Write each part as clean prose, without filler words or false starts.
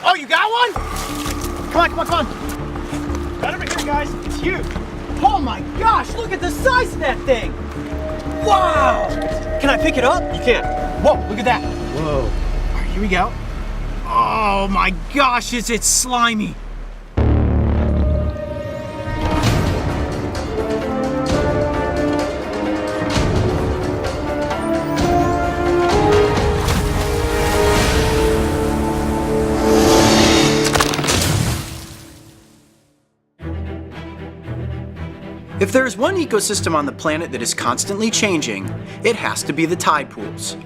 Oh, you got one? Come on, come on, come on. Got over here, guys. It's huge. Oh my gosh, look at the size of that thing. Wow. Can I pick it up? You can't. Whoa, look at that. Whoa. All right, here we go. Oh my gosh, is it slimy. If there's one ecosystem on the planet that is constantly changing, it has to be the tide pools.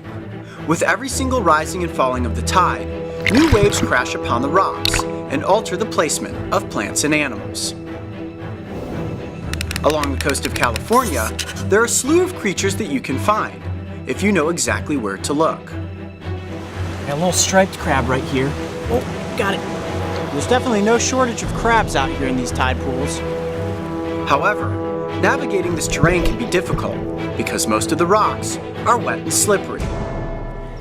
With every single rising and falling of the tide, new waves crash upon the rocks and alter the placement of plants and animals. Along the coast of California, there are a slew of creatures that you can find, if you know exactly where to look. Got a little striped crab right here. Oh, got it. There's definitely no shortage of crabs out here in these tide pools. However, navigating this terrain can be difficult because most of the rocks are wet and slippery.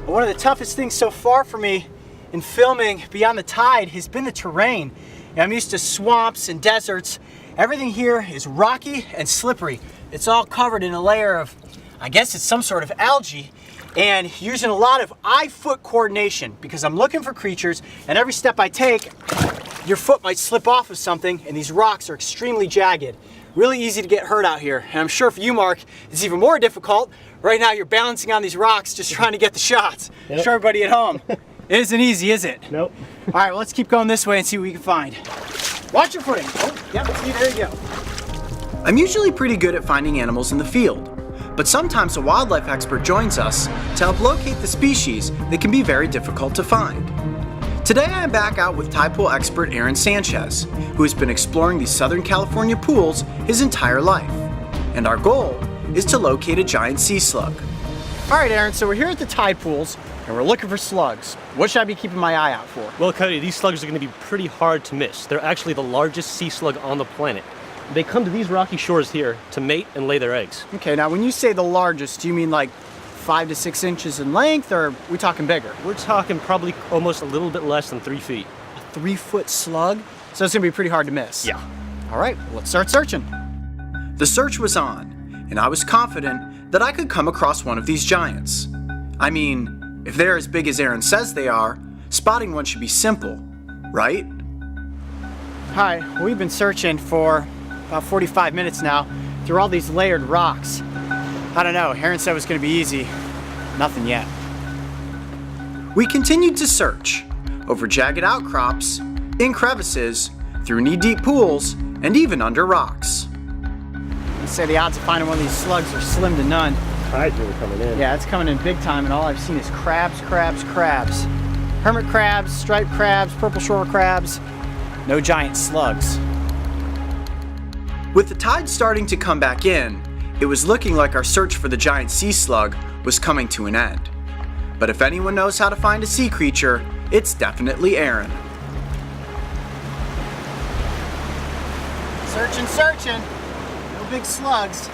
One of the toughest things so far for me in filming beyond the tide has been the terrain. I'm used to swamps and deserts. Everything here is rocky and slippery. It's all covered in a layer of, I guess it's some sort of algae, and using a lot of eye-foot coordination because I'm looking for creatures, and every step I take, your foot might slip off of something, and these rocks are extremely jagged. Really easy to get hurt out here. And I'm sure for you, Mark, it's even more difficult. Right now you're balancing on these rocks just trying to get the shots. Yep. Show everybody at home. It isn't easy, is it? Nope. All right, well, let's keep going this way and see what we can find. Watch your footing. Oh, yep, see, there you go. I'm usually pretty good at finding animals in the field, but sometimes a wildlife expert joins us to help locate the species that can be very difficult to find. Today I am back out with tide pool expert Aron Sanchez, who has been exploring these Southern California pools his entire life. And our goal is to locate a giant sea slug. All right, Aron, so we're here at the tide pools and we're looking for slugs. What should I be keeping my eye out for? Well, Coyote, these slugs are going to be pretty hard to miss. They're actually the largest sea slug on the planet. They come to these rocky shores here to mate and lay their eggs. Okay, now when you say the largest, do you mean like 5 to 6 inches in length, or are we talking bigger? We're talking probably almost a little bit less than 3 feet. A 3-foot slug? So it's gonna be pretty hard to miss. Yeah. All right, let's start searching. The search was on, and I was confident that I could come across one of these giants. I mean, if they're as big as Aron says they are, spotting one should be simple, right? Hi, we've been searching for about 45 minutes now through all these layered rocks. I don't know, Aron said it was gonna be easy. Nothing yet. We continued to search over jagged outcrops, in crevices, through knee-deep pools, and even under rocks. I'd say the odds of finding one of these slugs are slim to none. Tide's really coming in. Yeah, it's coming in big time, and all I've seen is crabs, crabs, crabs. Hermit crabs, striped crabs, purple shore crabs. No giant slugs. With the tide starting to come back in, it was looking like our search for the giant sea slug was coming to an end. But if anyone knows how to find a sea creature, it's definitely Aron. Searching, searching. No big slugs.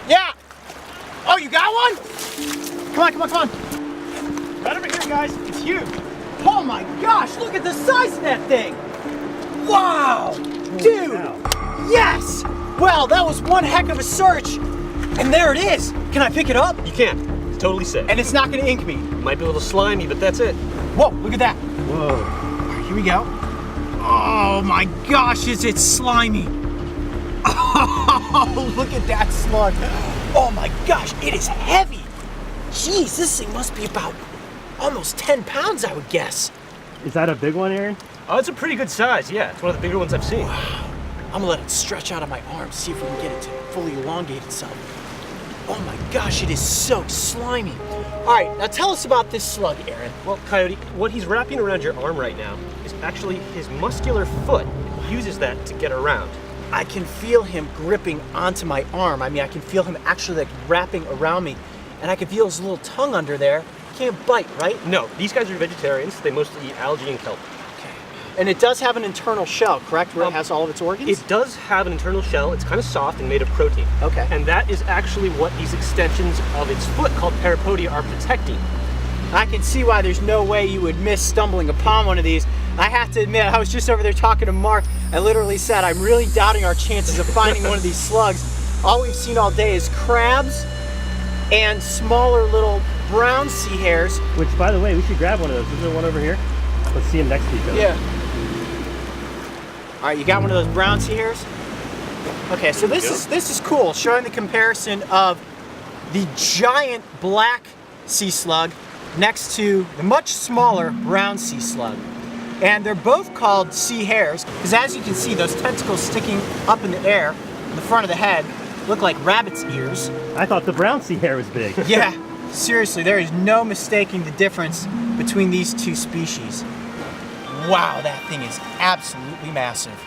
Yeah! Oh, you got one? Come on, come on, come on. Right over here, guys. It's huge. Oh my gosh, look at the size of that thing. Wow! Dude! Yes! Well, that was one heck of a search. And there it is. Can I pick it up? You can't. It's totally safe. And it's not going to ink me. It might be a little slimy, but that's it. Whoa, look at that. Whoa. All right, here we go. Oh my gosh, is it slimy. Oh, look at that slug. Oh my gosh, it is heavy. Jeez, this thing must be about almost 10 pounds, I would guess. Is that a big one, Aron? Oh, it's a pretty good size, yeah. It's one of the bigger ones I've seen. Wow. I'm gonna let it stretch out on my arm, see if we can get it to fully elongate itself. Oh my gosh, it is so slimy. All right, now tell us about this slug, Aron. Well, Coyote, what he's wrapping around your arm right now is actually his muscular foot. He uses that to get around. I can feel him gripping onto my arm. I mean, I can feel him actually like wrapping around me, and I can feel his little tongue under there. Can't bite, right? No, these guys are vegetarians. They mostly eat algae and kelp. And it does have an internal shell, correct, where it has all of its organs? It does have an internal shell. It's kind of soft and made of protein. Okay. And that is actually what these extensions of its foot, called parapodia, are protecting. I can see why there's no way you would miss stumbling upon one of these. I have to admit, I was just over there talking to Mark. I literally said, I'm really doubting our chances of finding one of these slugs. All we've seen all day is crabs and smaller little brown sea hares. Which, by the way, we should grab one of those. Is there one over here? Let's see them next to each other. Yeah. All right, you got one of those brown sea hares? Okay, so this is cool, showing the comparison of the giant black sea slug next to the much smaller brown sea slug. And they're both called sea hares, because as you can see, those tentacles sticking up in the air in the front of the head look like rabbit's ears. I thought the brown sea hare was big. Yeah, seriously, there is no mistaking the difference between these two species. Wow, that thing is absolutely massive.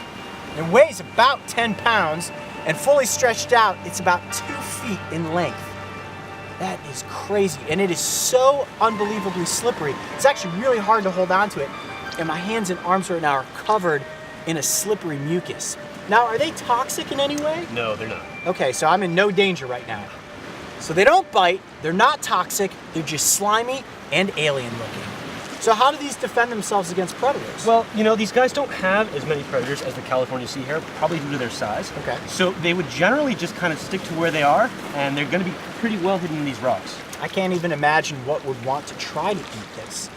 It weighs about 10 pounds, and fully stretched out, it's about 2 feet in length. That is crazy, and it is so unbelievably slippery. It's actually really hard to hold on to it, and my hands and arms right now are covered in a slippery mucus. Now, are they toxic in any way? No, they're not. Okay, so I'm in no danger right now. So they don't bite, they're not toxic, they're just slimy and alien looking. So how do these defend themselves against predators? Well, you know, these guys don't have as many predators as the California sea hare, probably due to their size. Okay. So they would generally just kind of stick to where they are, and they're going to be pretty well hidden in these rocks. I can't even imagine what would want to try to eat this.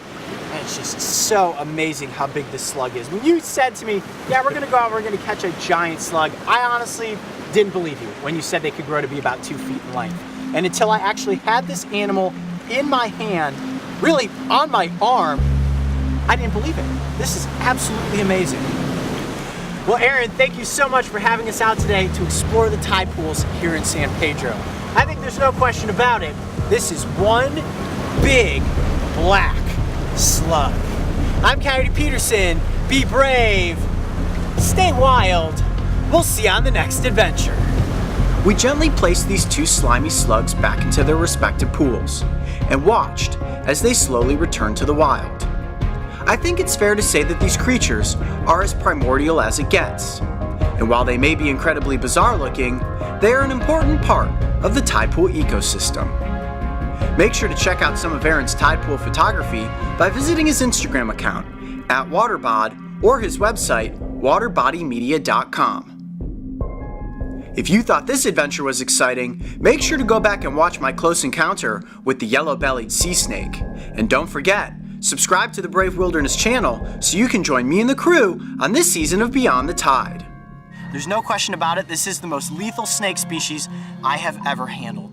And it's just so amazing how big this slug is. When you said to me, yeah, we're gonna go out, we're gonna catch a giant slug, I honestly didn't believe you when you said they could grow to be about 2 feet in length. And until I actually had this animal in my hand, really on my arm, I didn't believe it. This is absolutely amazing. Well, Aron, thank you so much for having us out today to explore the tide pools here in San Pedro. I think there's no question about it. This is one big black slug. I'm Coyote Peterson. Be brave. Stay wild. We'll see you on the next adventure. We gently placed these two slimy slugs back into their respective pools and watched as they slowly returned to the wild. I think it's fair to say that these creatures are as primordial as it gets. And while they may be incredibly bizarre looking, they are an important part of the tide pool ecosystem. Make sure to check out some of Aron's tide pool photography by visiting his Instagram account @waterbod or his website waterbodymedia.com. If you thought this adventure was exciting, make sure to go back and watch my close encounter with the yellow-bellied sea snake. And don't forget, subscribe to the Brave Wilderness channel so you can join me and the crew on this season of Beyond the Tide. There's no question about it, this is the most lethal snake species I have ever handled.